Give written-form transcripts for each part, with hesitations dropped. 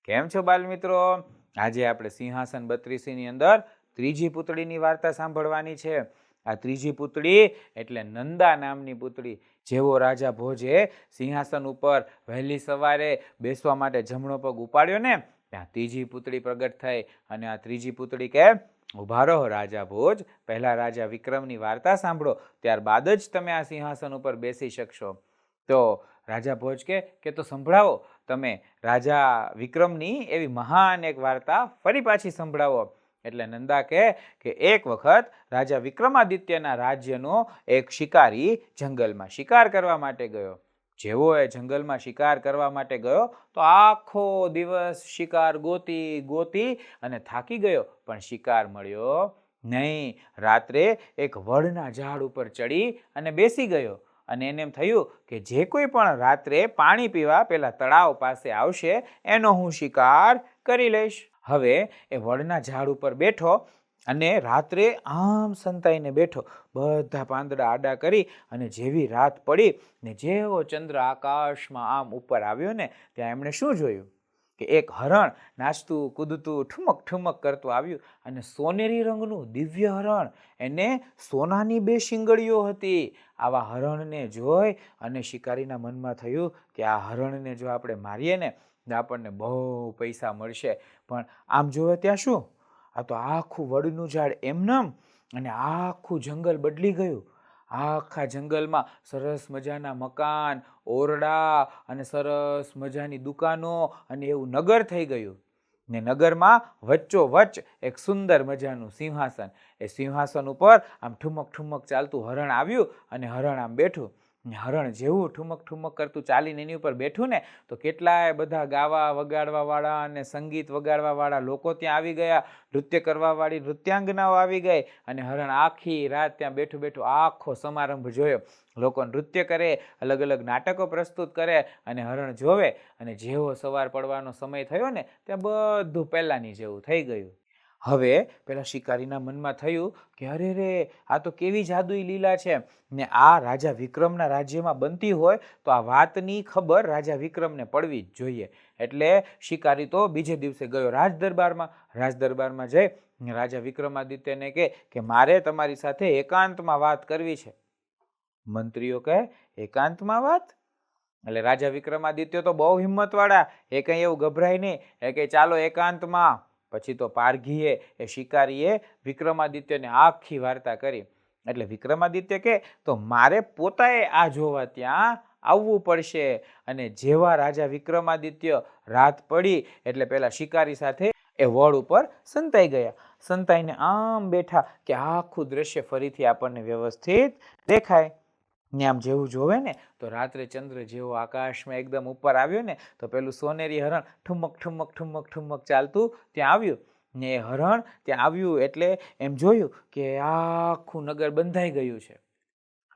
કેમ છો બાલ મિત્રો? આજે આપણે સિંહાસન 32 ની અંદર ત્રીજી પુતળીની વાર્તા સાંભળવાની છે. આ ત્રીજી પુતળી એટલે નંદા નામની પુતળી. જેવો રાજા ભોજે સિંહાસન ઉપર વહેલી સવારે બેસવા માટે જમણો પગ ઉપાડ્યો ને, ત્યાં ત્રીજી પુતળી પ્રગટ થઈ. અને આ ત્રીજી પુતળી કે, ઉભા રહો રાજા ભોજ, પહેલા રાજા વિક્રમની વાર્તા સાંભળો, ત્યારબાદ જ તમે આ સિંહાસન ઉપર બેસી શકશો. તો રાજા ભોજ કે તો સંભળાવો, તમે રાજા વિક્રમની એવી મહાન એક વાર્તા ફરી પાછી સંભળાવો. એટલે નંદા કે એક વખત રાજા વિક્રમાદિત્યના રાજ્યનો એક શિકારી જંગલમાં શિકાર કરવા માટે ગયો. જેવો એ જંગલમાં શિકાર કરવા માટે ગયો તો આખો દિવસ શિકાર ગોતી અને થાકી ગયો, પણ શિકાર મળ્યો નહીં. રાત્રે એક વડના ઝાડ ઉપર ચડી અને બેસી ગયો અને એને એમ થયું કે જે કોઈ પણ રાત્રે પાણી પીવા પેલા તળાવ પાસે આવશે એનો હું શિકાર કરી લઈશ. હવે એ વડના ઝાડ ઉપર બેઠો અને રાત્રે આમ સંતાઈને બેઠો, બધા પાંદડા આડા કરી, અને જેવી રાત પડી ને જેવો ચંદ્ર આકાશમાં આમ ઉપર આવ્યો ને, ત્યાં એમણે શું જોયું કે એક હરણ નાચતું કૂદતું ઠુમક ઠુમક કરતું આવ્યું. અને સોનેરી રંગનું દિવ્ય હરણ, એને સોનાની 2 શિંગડીઓ હતી. આવા હરણને જોઈ અને શિકારીના મનમાં થયું કે આ હરણને જો આપણે મારીએ ને તો આપણને બહુ પૈસા મળશે. પણ આમ જોવે ત્યાં શું, આ તો આખું વડનું ઝાડ એમનેમ, અને આખું જંગલ બદલી ગયું. આખા જંગલમાં સરસ મજાના મકાન, ઓરડા અને સરસ મજાની દુકાનો અને એવું નગર થઈ ગયું. ને નગરમાં વચ્ચોવચ્ચ એક સુંદર મજાનું સિંહાસન. એ સિંહાસન ઉપર આમ ઠુમક ઠુમક ચાલતું હરણ આવ્યું અને હરણ આમ બેઠું. હરણ જેવું ઠુમક ઠુમક કરતું ચાલીને એની ઉપર બેઠું ને, તો કેટલાય બધા ગાવા વગાડવા વાળા અને સંગીત વગાડવા વાળા લોકો ત્યાં આવી ગયા. નૃત્ય કરવા વાળી નૃત્યાંગનાઓ આવી ગઈ. અને હરણ આખી રાત ત્યાં બેઠું બેઠું આખો સમારંભ જોયો. લોકો નૃત્ય કરે, અલગ અલગ નાટકો પ્રસ્તુત કરે, અને હરણ જોવે. અને જેવો સવાર પડવાનો સમય થયો ને, ત્યાં બધું પહેલાની જેવું થઈ ગયું. હવે પેલા શિકારીના મનમાં થયું કે અરે રે, આ તો કેવી જાદુઈ લીલા છે, ને આ રાજા વિક્રમના રાજ્યમાં બનતી હોય તો આ વાતની ખબર રાજા વિક્રમને પડવી જ જોઈએ. એટલે શિકારી તો બીજે દિવસે ગયો રાજદરબારમાં. રાજદરબારમાં જઈ રાજા વિક્રમાદિત્યને કે મારે તમારી સાથે એકાંતમાં વાત કરવી છે. મંત્રીઓ કહે, એકાંતમાં વાત? એટલે રાજા વિક્રમાદિત્ય તો બહુ હિંમતવાળા, એ કંઈ એવું ગભરાય નહીં. એ કે ચાલો એકાંતમાં. પછી તો પારઘીએ, એ શિકારીએ વિક્રમાદિત્યને આખી વાર્તા કરી. એટલે વિક્રમાદિત્ય કે તો મારે પોતાએ આ જોવા ત્યાં આવવું પડશે. અને જેવા રાજા વિક્રમાદિત્ય રાત પડી એટલે પેલા શિકારી સાથે એ વડ ઉપર સંતાઈ ગયા. સંતાઈને આમ બેઠા કે આખું દ્રશ્ય ફરીથી આપણને વ્યવસ્થિત દેખાય. ને આમ જેવું જોવે ને, તો રાત્રે ચંદ્ર જેવો આકાશમાં એકદમ ઉપર આવ્યો ને, તો પેલું સોનેરી હરણ ઠુમક ઠુમક ઠુમક ઠુમક ચાલતું ત્યાં આવ્યું. ને એ હરણ ત્યાં આવ્યું એટલે એમ જોયું કે આખું નગર બંધાઈ ગયું છે.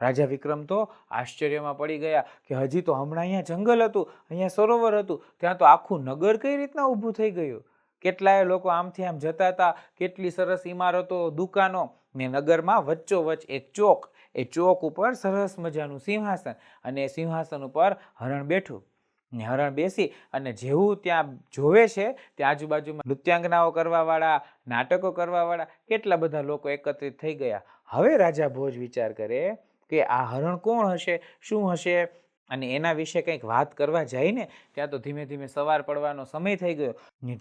રાજા વિક્રમ તો આશ્ચર્યમાં પડી ગયા કે હજી તો હમણાં અહીંયા જંગલ હતું, અહીંયા સરોવર હતું, ત્યાં તો આખું નગર કઈ રીતના ઊભું થઈ ગયું. કેટલાય લોકો આમથી આમ જતા હતા, કેટલી સરસ ઇમારતો, દુકાનો. ને નગરમાં વચ્ચોવચ્ચ એક ચોક, એ ચોક ઉપર સરસ મજાનું સિંહાસન, અને એ સિંહાસન ઉપર હરણ બેઠું. ને હરણ બેસી અને જેવું ત્યાં જોવે છે, ત્યાં આજુબાજુમાં નૃત્યાંગનાઓ કરવાવાળા, નાટકો કરવાવાળા કેટલા બધા લોકો એકત્રિત થઈ ગયા. હવે રાજા ભોજ વિચાર કરે કે આ હરણ કોણ હશે, શું હશે, અને એના વિશે કંઈક વાત કરવા જાય ને, ત્યાં તો ધીમે ધીમે સવાર પડવાનો સમય થઈ ગયો.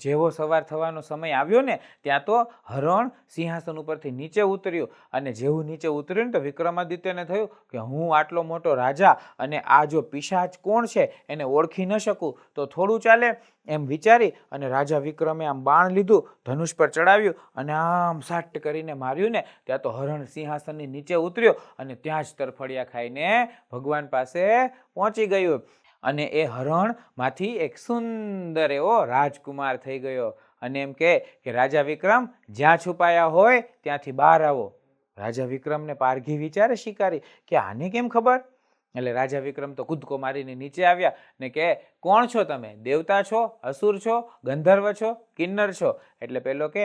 જેવો સવાર થવાનો સમય આવ્યો ને, ત્યાં તો હરણ સિંહાસન ઉપરથી નીચે ઉતર્યું. અને જેવું નીચે ઉતર્યું ને, તો વિક્રમાદિત્યને થયું કે હું આટલો મોટો રાજા, અને આ જો પિશાચ કોણ છે એને ઓળખી ન શકું તો થોડું ચાલે. એમ વિચારી અને રાજા વિક્રમે આમ બાણ લીધું, ધનુષ પર ચડાવ્યું અને આમ સાટ કરીને માર્યું ને, ત્યાં તો હરણ સિંહાસનની નીચે ઉતર્યો અને ત્યાં જ તરફડિયા ખાઈને ભગવાન પાસે પહોંચી ગયું. અને એ હરણમાંથી એક સુંદર એવો રાજકુમાર થઈ ગયો. અને એમ કે રાજા વિક્રમ, જ્યાં છુપાયા હોય ત્યાંથી બહાર આવો. રાજા વિક્રમને પારઘી વિચારે શિકારી કે આને કેમ ખબર? એટલે રાજા વિક્રમ તો કૂદકો મારીને નીચે આવ્યા ને કે કોણ છો તમે? દેવતા છો, અસુર છો, ગંધર્વ છો, કિન્નર છો? એટલે પેલો કે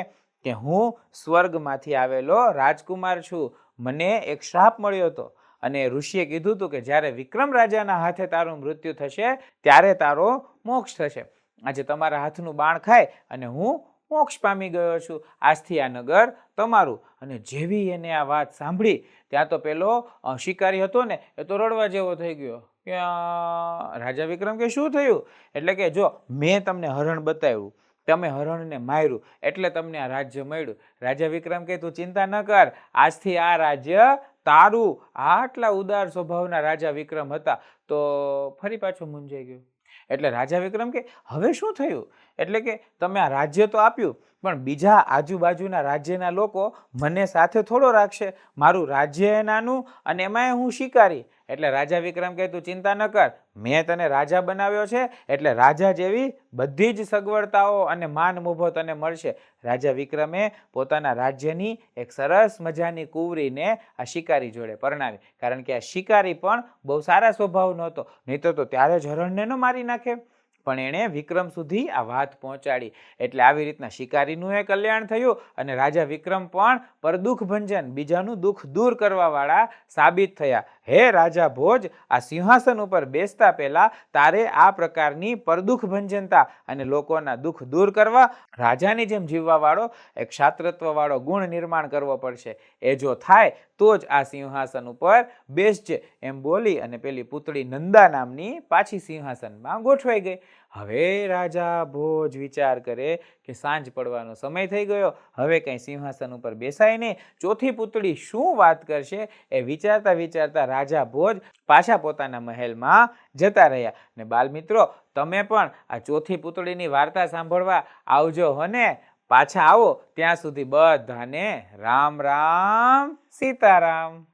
હું સ્વર્ગમાંથી આવેલો રાજકુમાર છું. મને એક શ્રાપ મળ્યો હતો, અને ઋષિએ કીધું હતું કે જ્યારે વિક્રમ રાજાના હાથે તારું મૃત્યુ થશે ત્યારે તારો મોક્ષ થશે. આજે તમારા હાથનું બાણ ખાય અને હું મોક્ષ પામી ગયો છું, આજથી આ નગર તમારું. અને જેવી એને આ વાત સાંભળી ત્યાં તો પેલો શિકારી હતો ને એ તો રડવા જેવો થઈ ગયો કે રાજા વિક્રમ કે શું થયું? એટલે કે જો મેં તમને હરણ બતાવ્યું, તમે હરણને માર્યું એટલે તમને આ રાજ્ય મળ્યું. રાજા વિક્રમ કે તું ચિંતા ન કર, આજથી આ રાજ્ય તારું. આટલા ઉદાર સ્વભાવના રાજા વિક્રમ હતા. તો ફરી પાછું મૂંઝાઈ ગયું. એટલે રાજા વિક્રમ કે હવે શું થયું? એટલે કે તમે આ રાજ્ય તો આપ્યું, પણ બીજા આજુબાજુના રાજ્યના લોકો મને સાથે થોડો રાખશે. મારું રાજ્ય નાનું અને એમાંય હું શિકારી. એટલે રાજા વિક્રમ કહે તું ચિંતા ન કર, મેં તને રાજા બનાવ્યો છે એટલે રાજા જેવી બધી જ સગવડતાઓ અને માન મોભો તને મળશે. રાજા વિક્રમે પોતાના રાજ્યની એક સરસ મજાની કુંવરીને આ શિકારી જોડે પરણાવી, કારણ કે આ શિકારી પણ બહુ સારા સ્વભાવનો હતો, નહીં તો ત્યારે જ હરણને ન મારી નાખે. પણ એણે વિક્રમ સુધી આ વાત પહોંચાડી. એટલે આવી રીતના શિકારીનું એ કલ્યાણ થયું અને રાજા વિક્રમ પણ પરદુઃખ ભંજન, બીજાનું દુઃખ દૂર કરવા વાળા સાબિત થયા. હે રાજા ભોજ, આ સિંહાસન ઉપર બેસતા પહેલા તારે આ પ્રકારની પરદુઃખ ભંજનતા અને લોકોના દુઃખ દૂર કરવા રાજાની જેમ જીવવા વાળો એક ક્ષાત્રત્વ વાળો ગુણ નિર્માણ કરવો પડશે. એ જો થાય તો જ આ સિંહાસન ઉપર બેસજે. એમ બોલી અને પેલી પુતળી નંદા નામની પાછી સિંહાસનમાં ગોઠવાઈ ગઈ. હવે રાજા ભોજ વિચાર કરે કે સાંજ પડવાનો સમય થઈ ગયો, હવે કંઈ સિંહાસન ઉપર બેસાય નહીં, ચોથી પુતળી શું વાત કરશે એ વિચારતા વિચારતા રાજા ભોજ પાછા પોતાના મહેલમાં જતા રહ્યા. ને બાલ મિત્રો, તમે પણ આ ચોથી પુતળીની વાર્તા સાંભળવા આવજો હને. પાછા આવો ત્યાં સુધી બધાને રામ રામ સીતારામ.